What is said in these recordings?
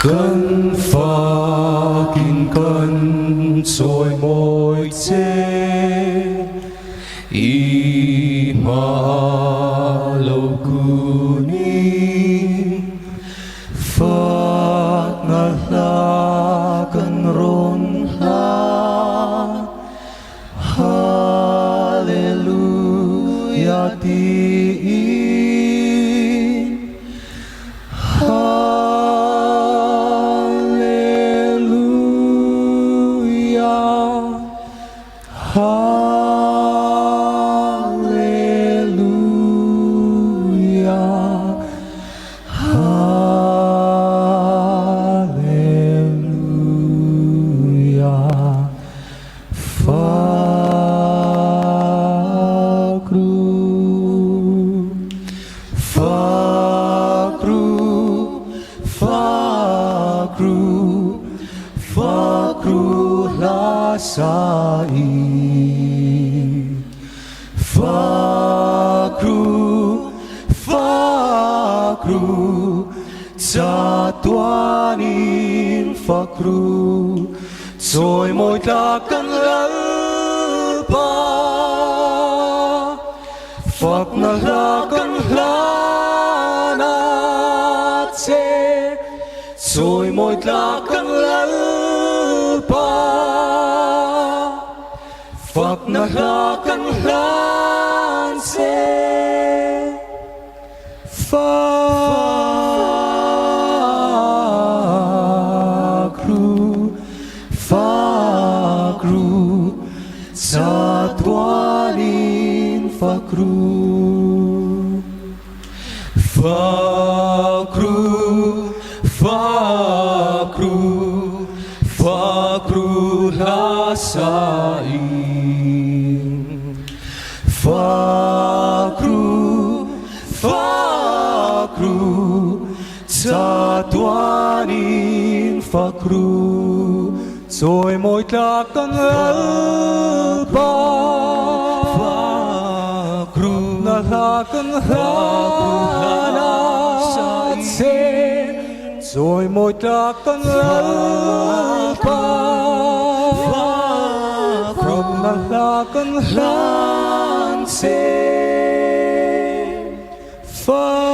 Cơn pha kín cơn rồi môi chê y ma lâu cu ni phát ngã la cơn rôn ha hallelujah ti sai fakru jatuanin fakru rồi môi ta cắn lỡ ba phật na ra cắn lá na chê rồi môi ta cắn lỡ ba Phật na ra cắn lan xe fakru jatuanin fakru lasai fakru jatuanin fakru rồi môi ta cắn lỡ ba fakru na la cắn la chê rồi môi ta cắn lỡ ba fakru na la cắn lan chê fakru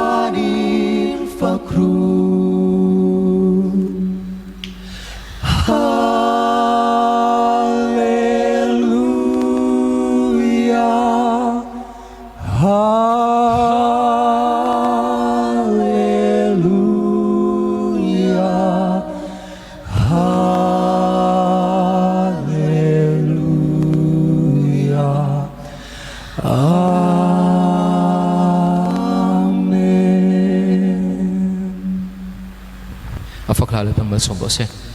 jatuanin fakru hallelujah hallelujah hallelujah Amen. Phật là lời tâm mến sống bộ sen.